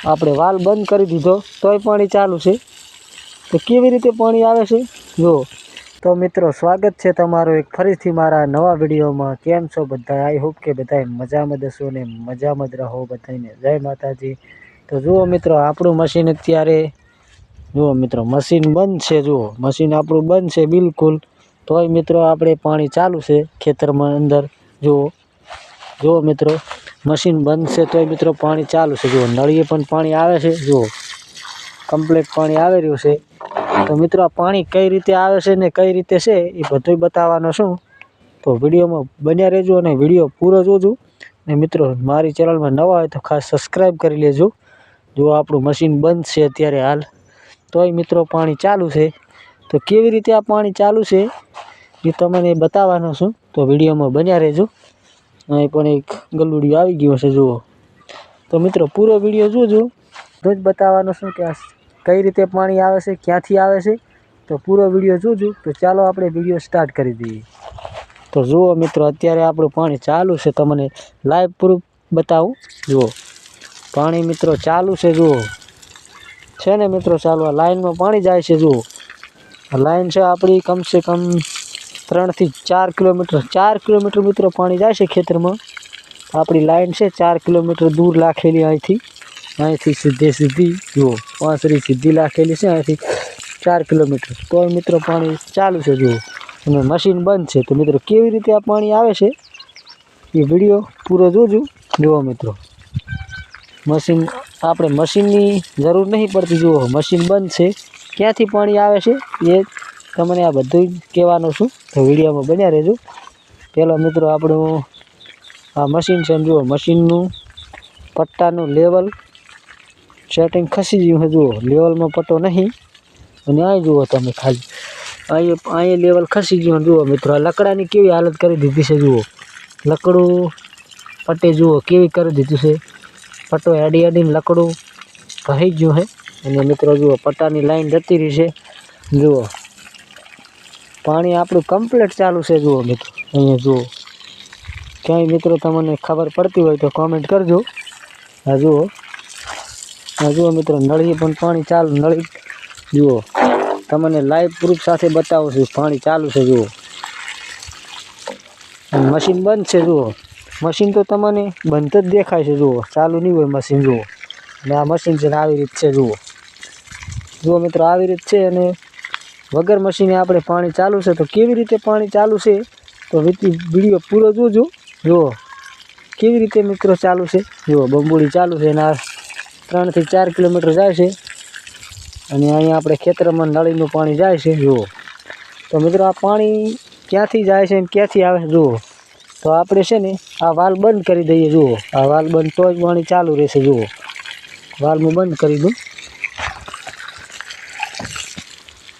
આપણે વાલ બંધ કરી દીધો તોય પાણી ચાલુ છે. તો કેવી રીતે પાણી આવે છે જુઓ. તો મિત્રો સ્વાગત છે તમારું એક ફરીથી મારા નવા વિડીયોમાં. કેમ છો બધા? આઈ હોપ કે બધા મજામાં દશો ને મજામાં જ રહો બધાને. જય માતાજી. તો જુઓ મિત્રો આપણું મશીન અત્યારે જુઓ મિત્રો મશીન બંધ છે. જુઓ મશીન આપણું બંધ છે બિલકુલ. તોય મિત્રો આપણે પાણી ચાલુ છે ખેતરમાં અંદર. જુઓ મિત્રો મશીન બંધ છે તોય મિત્રો પાણી ચાલુ છે. જુઓ નળીએ પણ પાણી આવે છે. જુઓ કમ્પ્લીટ પાણી આવી રહ્યું છે. તો મિત્રો આ પાણી કઈ રીતે આવે છે ને કઈ રીતે છે એ બધું બતાવવાનો છું. તો વિડીયોમાં બન્યા રહેજો અને વિડીયો પૂરો જોજો. ને મિત્રો મારી ચેનલમાં નવા હોય તો ખાસ સબસ્ક્રાઈબ કરી લેજો. જો આપણું મશીન બંધ છે અત્યારે હાલ, તોય મિત્રો પાણી ચાલુ છે. તો કેવી રીતે આ પાણી ચાલુ છે એ તમને બતાવવાનો છું. તો વિડીયોમાં બન્યા રહેજો. અહીં પણ એક ગલુડિયું આવી ગયું છે જુઓ. તો મિત્રો પૂરો વિડીયો જોજો. રોજ બતાવવાનો છું કે આ કઈ રીતે પાણી આવે છે, ક્યાંથી આવે છે. તો પૂરો વિડીયો જોજો. તો ચાલો આપણે વિડીયો સ્ટાર્ટ કરી દઈએ. તો જુઓ મિત્રો અત્યારે આપણું પાણી ચાલુ છે. તમને લાઈવ પ્રૂફ બતાવું. જુઓ પાણી મિત્રો ચાલુ છે. જુઓ છે ને મિત્રો ચાલુ. આ લાઈનમાં પાણી જાય છે. જુઓ આ લાઈન છે આપણી કમસે કમ 3 થી 4 કિલોમીટર. 4 કિલોમીટર મિત્રો પાણી જાય છે ખેતરમાં. આપણી લાઈન છે 4 કિલોમીટર દૂર રાખેલી અહીંથી સીધી જુઓ પાંસરી સીધી રાખેલી છે અહીંથી 4 કિલોમીટર. તોય મિત્રો પાણી ચાલુ છે. જુઓ અને મશીન બંધ છે. તો મિત્રો કેવી રીતે આ પાણી આવે છે એ વિડીયો પૂરો જોજો. જુઓ મિત્રો મશીન આપણે મશીનની જરૂર નહીં પડતી. જુઓ મશીન બંધ છે. ક્યાંથી પાણી આવે છે એ તમને આ બધું જ કહેવાનું છું. તો વિડીયોમાં બન્યા રહેજો. પહેલાં મિત્રો આપણું આ મશીન છે. જુઓ મશીનનું પટ્ટાનું લેવલ સેટિંગ ખસી ગયું છે. જુઓ લેવલમાં પટ્ટો નહીં. અને અહીં જુઓ તમે ખાલી અહીંયા લેવલ ખસી ગયું. જુઓ મિત્રો આ લકડાની કેવી હાલત કરી દીધી છે. જુઓ લકડું પટ્ટે જુઓ કેવી કરી દીધું છે. પટ્ટો હેડીને લકડું કહી ગયું છે. અને મિત્રો જુઓ પટ્ટાની લાઈન જતી રહી છે. જુઓ પાણી આપણું કમ્પ્લીટ ચાલુ છે. જુઓ મિત્રો અહીંયા જુઓ ક્યાંય મિત્રો તમને ખબર પડતી હોય તો કોમેન્ટ કરજો. હા જુઓ મિત્રો નળીએ પણ પાણી ચાલુ. નળી જુઓ તમને લાઈવ પ્રૂફ સાથે બતાવું છું. પાણી ચાલુ છે. જુઓ મશીન બંધ છે. જુઓ મશીન તો તમને બંધ જ દેખાય છે. જુઓ ચાલુ નહીં હોય મશીન. જુઓ અને આ મશીન છે ને આવી રીત છે. જુઓ મિત્રો આવી રીત છે. અને વગર મશીને આપણે પાણી ચાલુ છે. તો કેવી રીતે પાણી ચાલુ છે તો વિડીયો પૂરો જોજો. જુઓ કેવી રીતે મિત્રો ચાલુ છે. જુઓ બંબુડી ચાલુ છે અને આ 3 થી 4 કિલોમીટર જાય છે. અને અહીંયા આપણે ખેતરમાં નળીનું પાણી જાય છે. જુઓ તો મિત્રો આ પાણી ક્યાંથી જાય છે અને ક્યાંથી આવે છે. જુઓ તો આપણે છે ને આ વાલ બંધ કરી દઈએ. જુઓ આ વાલ બંધ તો જ પાણી ચાલુ રહેશે. જુઓ વાલ હું બંધ કરી દઉં.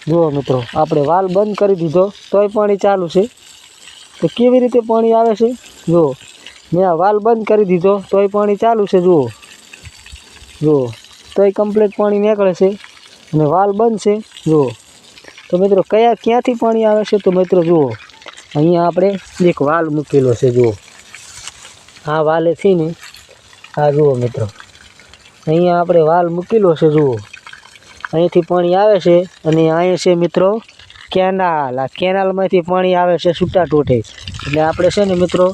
જુઓ મિત્રો આપણે વાલ બંધ કરી દીધો તોય પાણી ચાલુ છે. તો કેવી રીતે પાણી આવે છે જુઓ. મેં આ વાલ બંધ કરી દીધો તોય પાણી ચાલુ છે. જુઓ તોય કમ્પ્લીટ પાણી નીકળે છે અને વાલ બંધ છે. જુઓ તો મિત્રો ક્યાંથી પાણી આવે છે. તો મિત્રો જુઓ અહીંયા આપણે એક વાલ મૂકેલો છે. જુઓ આ વાલેથી ને આ જુઓ મિત્રો અહીંયા આપણે વાલ મૂકેલો છે. જુઓ અહીંથી પાણી આવે છે. અને અહીંયા છે મિત્રો કેનાલ. આ કેનાલમાંથી પાણી આવે છે છૂટા ટોટે. એટલે આપણે છે ને મિત્રો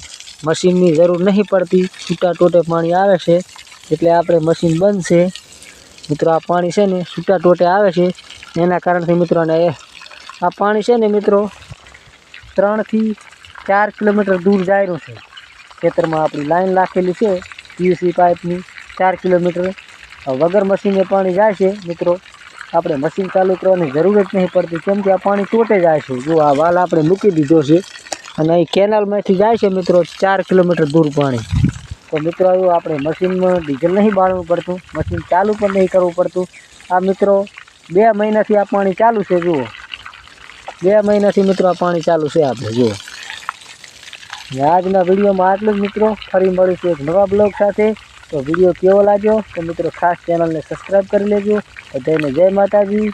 મશીનની જરૂર નહીં પડતી. છૂટા ટોટે પાણી આવે છે એટલે આપણે મશીન બંધ છે. મિત્રો આ પાણી છે ને છૂટા ટોટે આવે છે. એના કારણથી મિત્રો આ પાણી છે ને મિત્રો 3 થી 4 કિલોમીટર દૂર જાય રહ્યું છે. ખેતરમાં આપણી લાઈન રાખેલી છે પીવીસી પાઇપની 4 કિલોમીટર. વગર મશીને પાણી જાય છે મિત્રો. આપણે મશીન ચાલુ કરવાની જરૂર જ નહીં પડતી. કેમ કે આ પાણી ટોટે જાય છે. જો આ વાલ આપણે મૂકી દીધો છે અને અહીં કેનાલમાંથી જાય છે મિત્રો 4 કિલોમીટર દૂર પાણી. તો મિત્રો એવું આપણે મશીનમાં ડીઝલ નહીં બાળવું પડતું. મશીન ચાલુ પણ નહીં કરવું પડતું. આ મિત્રો 2 મહિનાથી આ પાણી ચાલુ છે. જુઓ 2 મહિનાથી મિત્રો આ પાણી ચાલુ છે આપણે. જુઓ આજના વિડીયોમાં આટલું જ મિત્રો. ફરી મળીશું એક નવા બ્લોગ સાથે. તો વિડીયો કેવો લાગ્યો તો મિત્રો ખાસ ચેનલને સબસ્ક્રાઈબ કરી લેજો. બધાને જય માતાજી.